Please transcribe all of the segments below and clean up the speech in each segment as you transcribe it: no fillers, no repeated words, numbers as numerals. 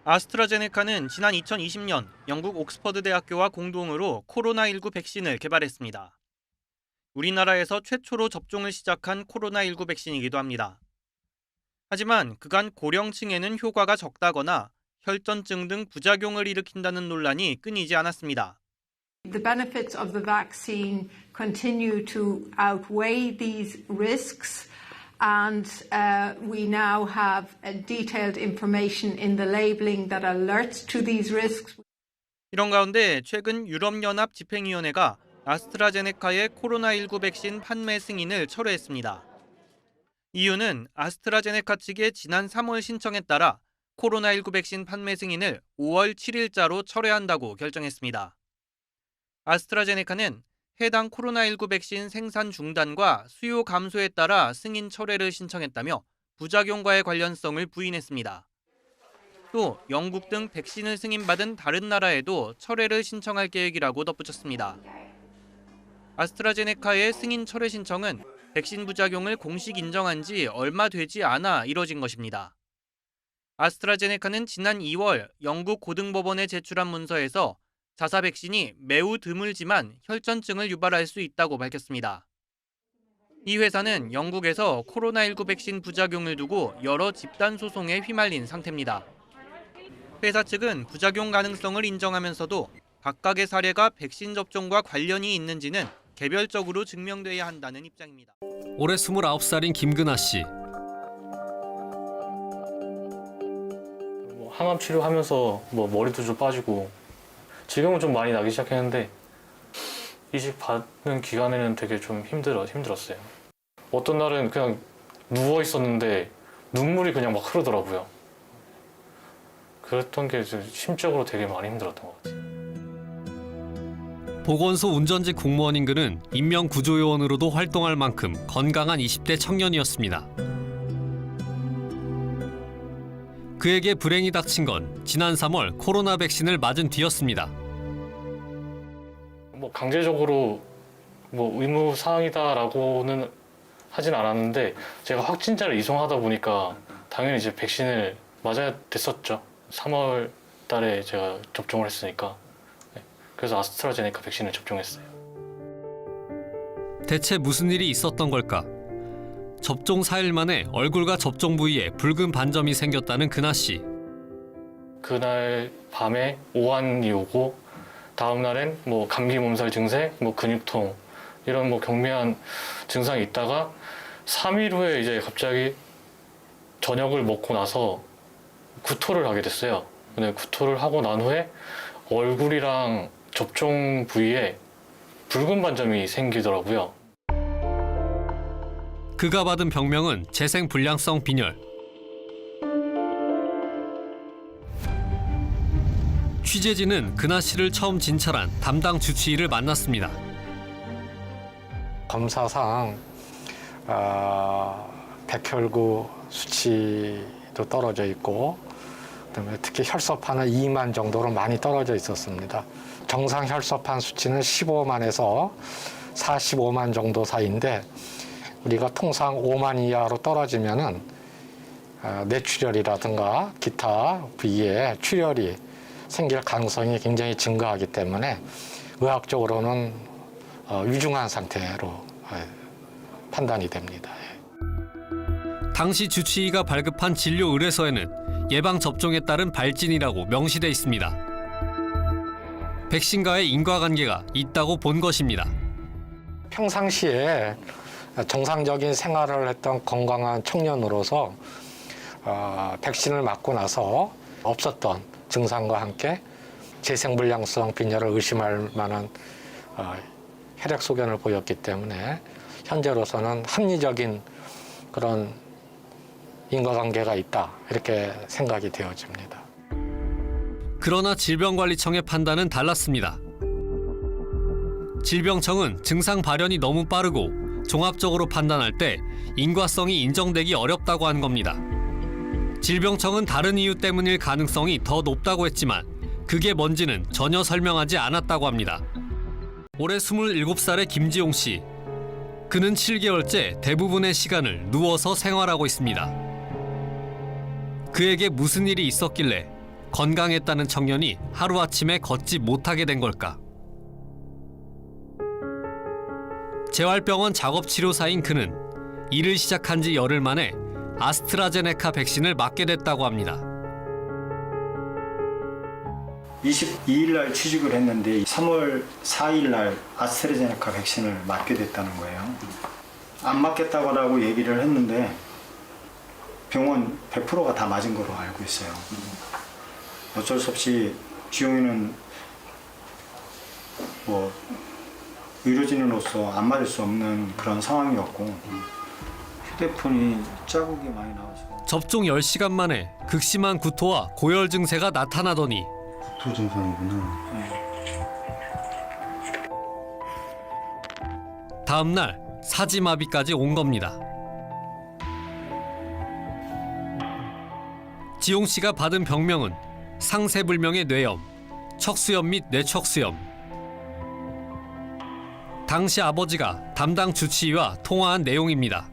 아스트라제네카는 지난 2020년 영국 옥스퍼드 대학교와 공동으로 코로나19 백신을 개발했습니다. 우리나라에서 최초로 접종을 시작한 코로나19 백신이기도 합니다. 하지만 그간 고령층에는 효과가 적다거나 혈전증 등 부작용을 일으킨다는 논란이 끊이지 않았습니다. The benefits of the vaccine continue to outweigh these risks, and we now have detailed information in the labeling that alerts to these risks. 이런 가운데 최근 유럽연합 집행위원회가 아스트라제네카의 코로나19 백신 판매 승인을 철회했습니다. 이유는 아스트라제네카 측의 지난 3월 신청에 따라 코로나19 백신 판매 승인을 5월 7일자로 철회한다고 결정했습니다. 아스트라제네카는 해당 코로나19 백신 생산 중단과 수요 감소에 따라 승인 철회를 신청했다며 부작용과의 관련성을 부인했습니다. 또 영국 등 백신을 승인받은 다른 나라에도 철회를 신청할 계획이라고 덧붙였습니다. 아스트라제네카의 승인 철회 신청은 백신 부작용을 공식 인정한 지 얼마 되지 않아 이뤄진 것입니다. 아스트라제네카는 지난 2월 영국 고등법원에 제출한 문서에서 자사 백신이 매우 드물지만 혈전증을 유발할 수 있다고 밝혔습니다. 이 회사는 영국에서 코로나19 백신 부작용을 두고 여러 집단 소송에 휘말린 상태입니다. 회사 측은 부작용 가능성을 인정하면서도 각각의 사례가 백신 접종과 관련이 있는지는 개별적으로 증명돼야 한다는 입장입니다. 올해 29살인 김근아 씨. 항암 치료하면서 머리도 좀 빠지고 지금은 좀 많이 나기 시작했는데 이식 받는 기간에는 되게 좀 힘들었어요. 어떤 날은 그냥 누워 있었는데 눈물이 그냥 막 흐르더라고요. 그랬던 게 심적으로 되게 많이 힘들었던 것 같아요. 보건소 운전직 공무원인 그는 인명구조요원으로도 활동할 만큼 건강한 20대 청년이었습니다. 그에게 불행이 닥친 건 지난 3월 코로나 백신을 맞은 뒤였습니다. 강제적으로 의무 사항이다라고는 하진 않았는데 제가 확진자를 이송하다 보니까 당연히 이제 백신을 맞아야 됐었죠. 3월 달에 제가 접종을 했으니까. 그래서 아스트라제네카 백신을 접종했어요. 대체 무슨 일이 있었던 걸까? 접종 4일 만에 얼굴과 접종 부위에 붉은 반점이 생겼다는 근아 씨. 그날 밤에 오한이 오고 다음 날엔 감기 몸살 증세, 근육통 이런 경미한 증상이 있다가 3일 후에 이제 갑자기 저녁을 먹고 나서 구토를 하게 됐어요. 근데 구토를 하고 난 후에 얼굴이랑 접종 부위에 붉은 반점이 생기더라고요. 그가 받은 병명은 재생불량성 빈혈. 취재진은 근아 씨를 처음 진찰한 담당 주치의를 만났습니다. 검사상 백혈구 수치도 떨어져 있고 그다음에 특히 혈소판은 2만 정도로 많이 떨어져 있었습니다. 정상 혈소판 수치는 15만에서 45만 정도 사이인데 우리가 통상 5만 이하로 떨어지면은 뇌출혈이라든가 기타 부위에 출혈이 생길 가능성이 굉장히 증가하기 때문에 의학적으로는 위중한 상태로 판단이 됩니다. 당시 주치의가 발급한 진료 의뢰서에는 예방접종에 따른 발진이라고 명시돼 있습니다. 백신과의 인과관계가 있다고 본 것입니다. 평상시에 정상적인 생활을 했던 건강한 청년으로서 백신을 맞고 나서 없었던 증상과 함께 재생불량성 빈혈을 의심할 만한 혈액 소견을 보였기 때문에 현재로서는 합리적인 그런 인과관계가 있다 이렇게 생각이 되어집니다. 그러나 질병관리청의 판단은 달랐습니다. 질병청은 증상 발현이 너무 빠르고 종합적으로 판단할 때 인과성이 인정되기 어렵다고 한 겁니다. 질병청은 다른 이유 때문일 가능성이 더 높다고 했지만 그게 뭔지는 전혀 설명하지 않았다고 합니다. 올해 27살의 김지용 씨. 그는 7개월째 대부분의 시간을 누워서 생활하고 있습니다. 그에게 무슨 일이 있었길래 건강했다는 청년이 하루아침에 걷지 못하게 된 걸까? 재활병원 작업치료사인 그는 일을 시작한 지 열흘 만에 아스트라제네카 백신을 맞게 됐다고 합니다. 22일 날 취직을 했는데 3월 4일 날 아스트라제네카 백신을 맞게 됐다는 거예요. 안 맞겠다고 얘기를 했는데 병원 100%가 다 맞은 거로 알고 있어요. 어쩔 수 없이 지용이는 뭐 의료진으로서 안 맞을 수 없는 그런 상황이었고 휴대폰이 자국이 많이 나와서 접종 10시간 만에 극심한 구토와 고열 증세가 나타나더니 구토 증상이구나. 다음 날 사지마비까지 온 겁니다. 지용 씨가 받은 병명은 상세불명의 뇌염, 척수염 및 뇌척수염. 당시 아버지가 담당 주치의와 통화한 내용입니다.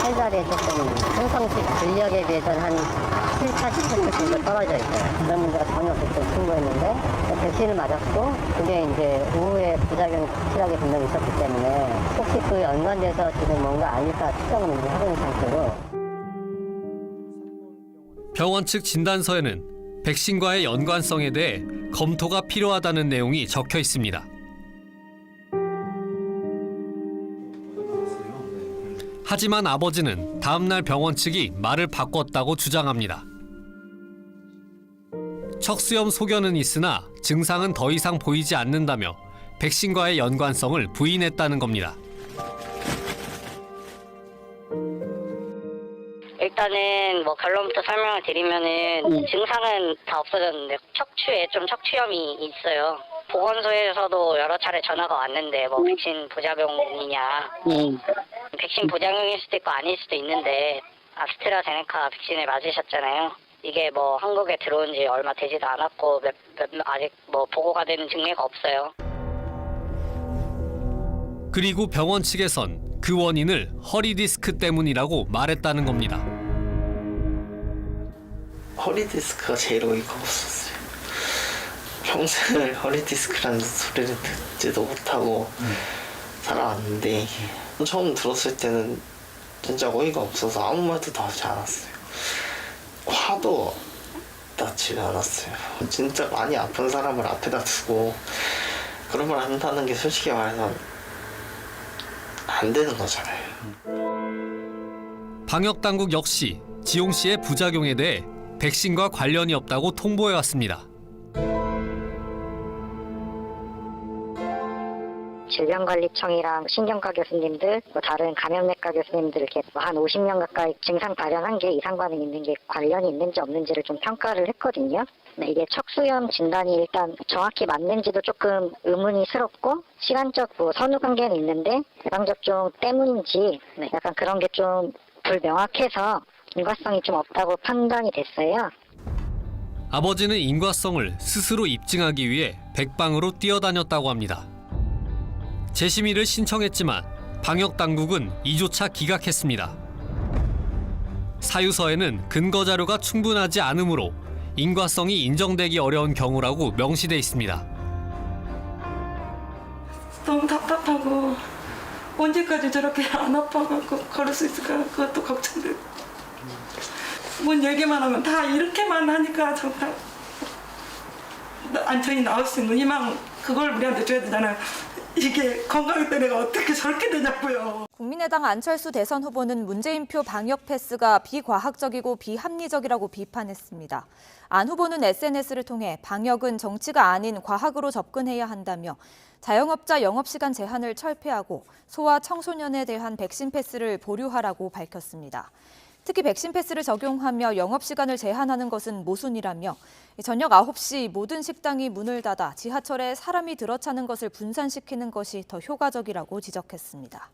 세 달에 조금 평상시 근력에 비해서는 한 7, 80% 정도 떨어져 있어요. 그런 문제가 전혀 없었고 충분했는데 백신을 맞았고 그게 이제 오후에 부작용이 확실하게 분명히 있었기 때문에 혹시 그 연관돼서 지금 뭔가 아닐까 추정을 이제 하고 있는 상태로. 병원 측 진단서에는 백신과의 연관성에 대해 검토가 필요하다는 내용이 적혀 있습니다. 하지만 아버지는 다음날 병원 측이 말을 바꿨다고 주장합니다. 척수염 소견은 있으나 증상은 더 이상 보이지 않는다며 백신과의 연관성을 부인했다는 겁니다. 일단은 뭐 결론부터 설명을 드리면은 증상은 다 없어졌는데 척추에 좀 척추염이 있어요. 보건소에서도 여러 차례 전화가 왔는데 뭐 백신 부작용이냐. 백신 부작용일 수도 있고 아닐 수도 있는데 아스트라제네카 백신을 맞으셨잖아요. 이게 뭐 한국에 들어온 지 얼마 되지도 않았고 아직 뭐 보고가 되는 증례가 없어요. 그리고 병원 측에선 그 원인을 허리 디스크 때문이라고 말했다는 겁니다. 허리 디스크가 제일 어이가 없었어요. 평생을 허리 디스크라는 소리를 듣지도 못하고 살아왔는데 처음 들었을 때는 진짜 어이가 없어서 아무 말도 다 하지 않았어요. 화도 나지 않았어요. 진짜 많이 아픈 사람을 앞에다 두고 그런 말 한다는 게 솔직히 말해서 안 되는 거잖아요. 방역당국 역시 지용 씨의 부작용에 대해 백신과 관련이 없다고 통보해왔습니다. 질병관리청이랑 신경과 교수님들, 뭐 다른 감염내과 교수님들 이렇게 한 50명 가까이 증상 발현한 게 이상 반응이 있는 게 관련이 있는지 없는지를 좀 평가를 했거든요. 이게 척수염 진단이 일단 정확히 맞는지도 조금 의문이스럽고 시간적 뭐 선후 관계는 있는데 예방접종 때문인지 약간 그런 게 좀 불명확해서 인과성이 좀 없다고 판단이 됐어요. 아버지는 인과성을 스스로 입증하기 위해 백방으로 뛰어다녔다고 합니다. 재심의를 신청했지만 방역당국은 이조차 기각했습니다. 사유서에는 근거 자료가 충분하지 않으므로 인과성이 인정되기 어려운 경우라고 명시돼 있습니다. 너무 답답하고 언제까지 저렇게 안 아파갖고 걸을 수 있을까 그것도 걱정되고 뭔 얘기만 하면 다 이렇게만 하니까 정말 안전히 나올 수 있는 희망 그걸 우리한테 줘야 되잖아요. 이게 건강했던 애가 어떻게 저렇게 되냐고요. 국민의당 안철수 대선 후보는 문재인표 방역 패스가 비과학적이고 비합리적이라고 비판했습니다. 안 후보는 SNS를 통해 방역은 정치가 아닌 과학으로 접근해야 한다며 자영업자 영업시간 제한을 철폐하고 소아 청소년에 대한 백신 패스를 보류하라고 밝혔습니다. 특히 백신 패스를 적용하며 영업시간을 제한하는 것은 모순이라며 저녁 9시 모든 식당이 문을 닫아 지하철에 사람이 들어차는 것을 분산시키는 것이 더 효과적이라고 지적했습니다.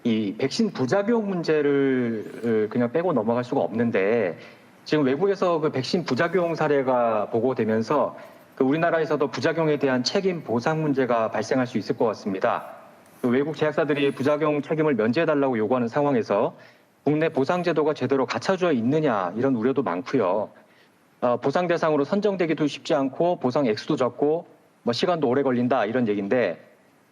이 백신 부작용 문제를 그냥 빼고 넘어갈 수가 없는데 지금 외국에서 그 백신 부작용 사례가 보고되면서 그 우리나라에서도 부작용에 대한 책임 보상 문제가 발생할 수 있을 것 같습니다. 그 외국 제약사들이 부작용 책임을 면제해달라고 요구하는 상황에서 국내 보상 제도가 제대로 갖춰져 있느냐 이런 우려도 많고요. 보상 대상으로 선정되기도 쉽지 않고 보상 액수도 적고 뭐 시간도 오래 걸린다 이런 얘기인데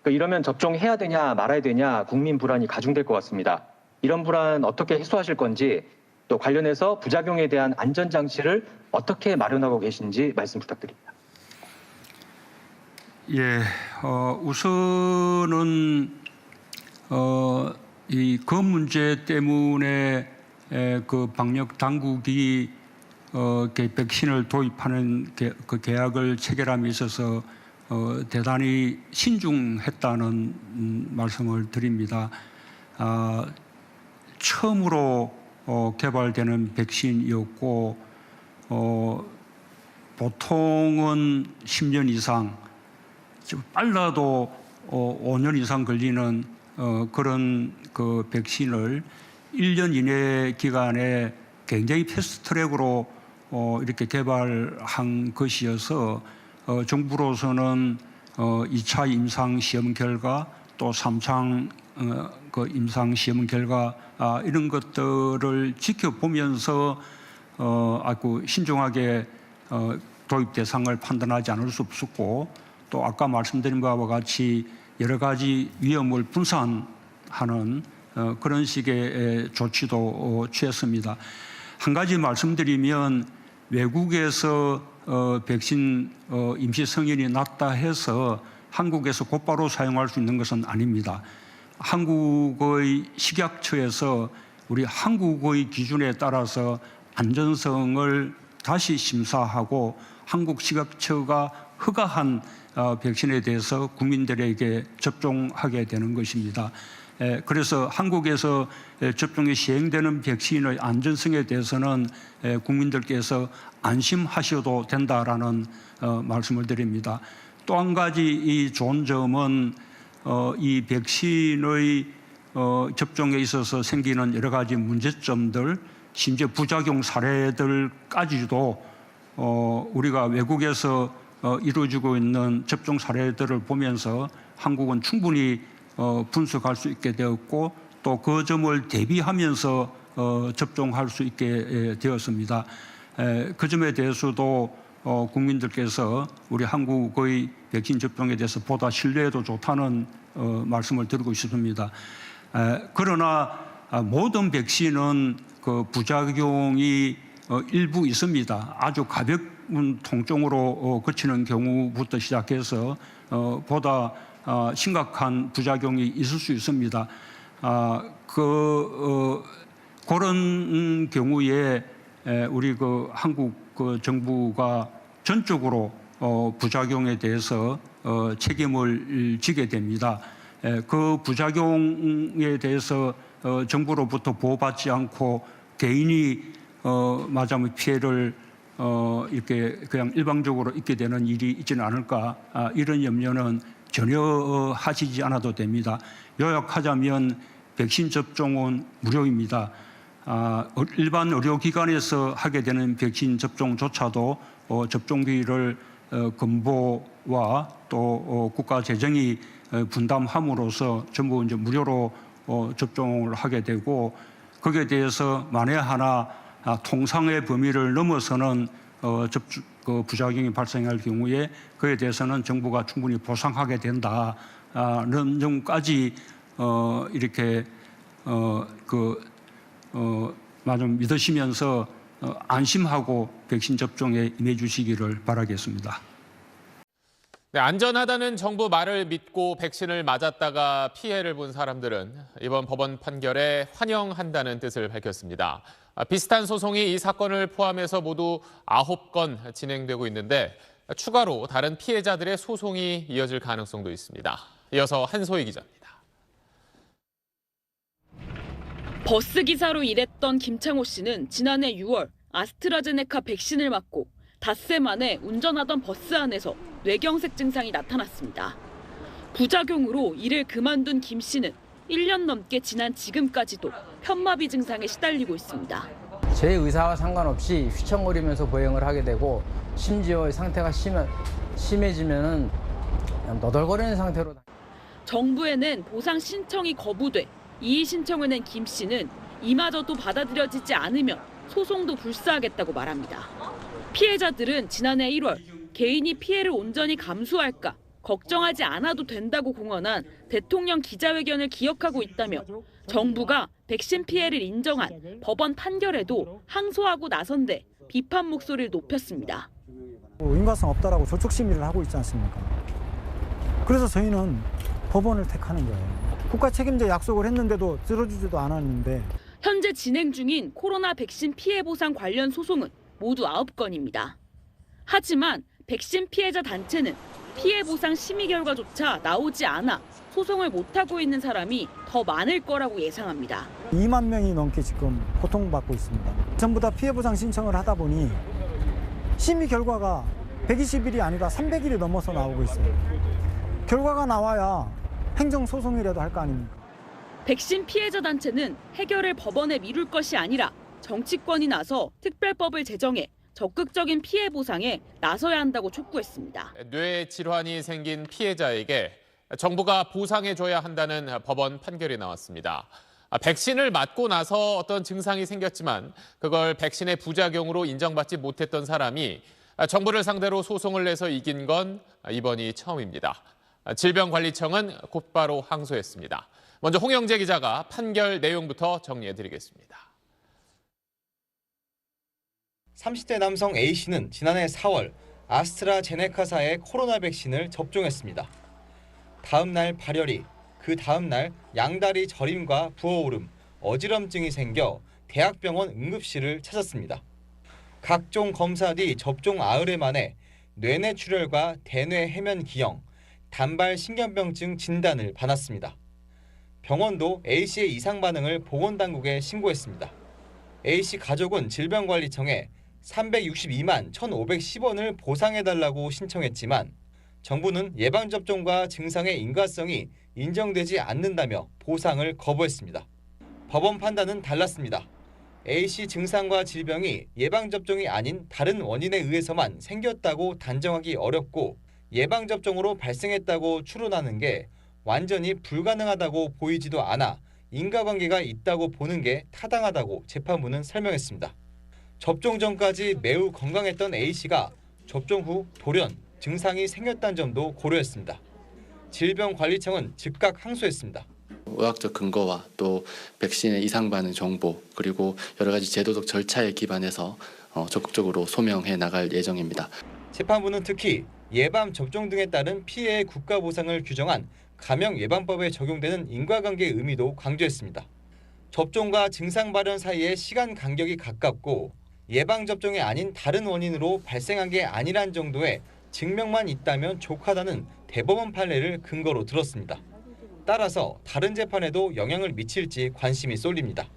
이러면 접종해야 되냐 말아야 되냐 국민 불안이 가중될 것 같습니다. 이런 불안 어떻게 해소하실 건지 또 관련해서 부작용에 대한 안전 장치를 어떻게 마련하고 계신지 말씀 부탁드립니다. 예, 우선은 그 문제 때문에 그 방역 당국이 백신을 도입하는 그 계약을 체결함에 있어서 대단히 신중했다는 말씀을 드립니다. 처음으로 개발되는 백신이었고 보통은 10년 이상, 빨라도 5년 이상 걸리는 그런 그 백신을 1년 이내 기간에 굉장히 패스트트랙으로 이렇게 개발한 것이어서 정부로서는 2차 임상 시험 결과 또 3차 그 임상 시험 결과 이런 것들을 지켜보면서 아주 신중하게 도입 대상을 판단하지 않을 수 없었고 또 아까 말씀드린 바와 같이 여러 가지 위험을 분산하는 그런 식의 조치도 취했습니다. 한 가지 말씀드리면 외국에서 백신 임시 승인이 났다 해서 한국에서 곧바로 사용할 수 있는 것은 아닙니다. 한국의 식약처에서 우리 한국의 기준에 따라서 안전성을 다시 심사하고 한국 식약처가 허가한 백신에 대해서 국민들에게 접종하게 되는 것입니다. 그래서 한국에서 접종이 시행되는 백신의 안전성에 대해서는 국민들께서 안심하셔도 된다라는 말씀을 드립니다. 또 한 가지 좋은 점은 이 백신의 접종에 있어서 생기는 여러 가지 문제점들, 심지어 부작용 사례들까지도 우리가 외국에서 이루어지고 있는 접종 사례들을 보면서 한국은 충분히 분석할 수 있게 되었고 또 그 점을 대비하면서 접종할 수 있게 되었습니다. 그 점에 대해서도 국민들께서 우리 한국의 백신 접종에 대해서 보다 신뢰도 좋다는 말씀을 드리고 싶습니다. 그러나 모든 백신은 그 부작용이 일부 있습니다. 아주 가벼운 통증으로 그치는 경우부터 시작해서 보다 심각한 부작용이 있을 수 있습니다. 그런 경우에 우리 그 한국 그 정부가 전적으로 부작용에 대해서 책임을 지게 됩니다. 그 부작용에 대해서 정부로부터 보호받지 않고 개인이 맞으면 피해를 이렇게 그냥 일방적으로 입게 되는 일이 있지는 않을까 이런 염려는 전혀 하시지 않아도 됩니다. 요약하자면 백신 접종은 무료입니다. 일반 의료기관에서 하게 되는 백신 접종조차도 접종비를 건보와 또 국가 재정이 분담함으로써 전부 이제 무료로 접종을 하게 되고 거기에 대해서 만에 하나 통상의 범위를 넘어서는 그 부작용이 발생할 경우에 그에 대해서는 정부가 충분히 보상하게 된다는 점까지 이렇게 좀 믿으시면서 안심하고 백신 접종에 임해 주시기를 바라겠습니다. 네, 안전하다는 정부 말을 믿고 백신을 맞았다가 피해를 본 사람들은 이번 법원 판결에 환영한다는 뜻을 밝혔습니다. 비슷한 소송이 이 사건을 포함해서 모두 9건 진행되고 있는데 추가로 다른 피해자들의 소송이 이어질 가능성도 있습니다. 이어서 한소희 기자입니다. 버스 기사로 일했던 김창호 씨는 지난해 6월 아스트라제네카 백신을 맞고 닷새 만에 운전하던 버스 안에서 뇌경색 증상이 나타났습니다. 부작용으로 일을 그만둔 김 씨는 1년 넘게 지난 지금까지도 편마비 증상에 시달리고 있습니다. 제 의사와 상관없이 휘청거리면서 보행을 하게 되고 심지어 상태가 심해지면 너덜거리는 상태로. 정부에 낸 보상 신청이 거부돼 이의 신청을 낸 김 씨는 이마저도 받아들여지지 않으면 소송도 불사하겠다고 말합니다. 피해자들은 지난해 1월 개인이 피해를 온전히 감수할까 걱정하지 않아도 된다고 공언한 대통령 기자회견을 기억하고 있다며 정부가 백신 피해를 인정한 법원 판결에도 항소하고 나선데 비판 목소리를 높였습니다. 인과성 없다라고 조촉 심의를 하고 있지 않습니까? 그래서 저희는 법원을 택하는 거예요. 국가 책임자 약속을 했는데도 들어주지도 않았는데. 현재 진행 중인 코로나 백신 피해 보상 관련 소송은 모두 9건입니다. 하지만 백신 피해자 단체는 피해 보상 심의 결과조차 나오지 않아 소송을 못하고 있는 사람이 더 많을 거라고 예상합니다. 2만 명이 넘게 지금 고통받고 있습니다. 전부 다 피해 보상 신청을 하다 보니 심의 결과가 120일이 아니라 300일이 넘어서 나오고 있어요. 결과가 나와야 행정소송이라도 할 거 아닙니까? 백신 피해자 단체는 해결을 법원에 미룰 것이 아니라 정치권이 나서 특별법을 제정해 적극적인 피해 보상에 나서야 한다고 촉구했습니다. 뇌 질환이 생긴 피해자에게 정부가 보상해줘야 한다는 법원 판결이 나왔습니다. 백신을 맞고 나서 어떤 증상이 생겼지만 그걸 백신의 부작용으로 인정받지 못했던 사람이 정부를 상대로 소송을 내서 이긴 건 이번이 처음입니다. 질병관리청은 곧바로 항소했습니다. 먼저 홍영재 기자가 판결 내용부터 정리해드리겠습니다. 30대 남성 A씨는 지난해 4월 아스트라제네카사의 코로나 백신을 접종했습니다. 다음 날 발열이, 그 다음 날 양다리 저림과 부어오름, 어지럼증이 생겨 대학병원 응급실을 찾았습니다. 각종 검사 뒤 접종 아흘에 만에 뇌내출혈과 대뇌 해면 기형, 단발 신경병증 진단을 받았습니다. 병원도 A씨의 이상 반응을 보건당국에 신고했습니다. A씨 가족은 질병관리청에 362만 1,510원을 보상해달라고 신청했지만 정부는 예방접종과 증상의 인과성이 인정되지 않는다며 보상을 거부했습니다. 법원 판단은 달랐습니다. A씨 증상과 질병이 예방접종이 아닌 다른 원인에 의해서만 생겼다고 단정하기 어렵고 예방접종으로 발생했다고 추론하는 게 완전히 불가능하다고 보이지도 않아 인과관계가 있다고 보는 게 타당하다고 재판부는 설명했습니다. 접종 전까지 매우 건강했던 A씨가 접종 후 돌연 증상이 생겼다는 점도 고려했습니다. 질병관리청은 즉각 항소했습니다. 의학적 근거와 또 백신의 이상 반응 정보 그리고 여러 가지 제도적 절차에 기반해서 적극적으로 소명해 나갈 예정입니다. 재판부는 특히 예방 접종 등에 따른 피해의 국가 보상을 규정한 감염 예방법에 적용되는 인과관계의 의미도 강조했습니다. 접종과 증상 발현 사이의 시간 간격이 가깝고 예방 접종이 아닌 다른 원인으로 발생한 게 아니란 정도의 증명만 있다면 족하다는 대법원 판례를 근거로 들었습니다. 따라서 다른 재판에도 영향을 미칠지 관심이 쏠립니다.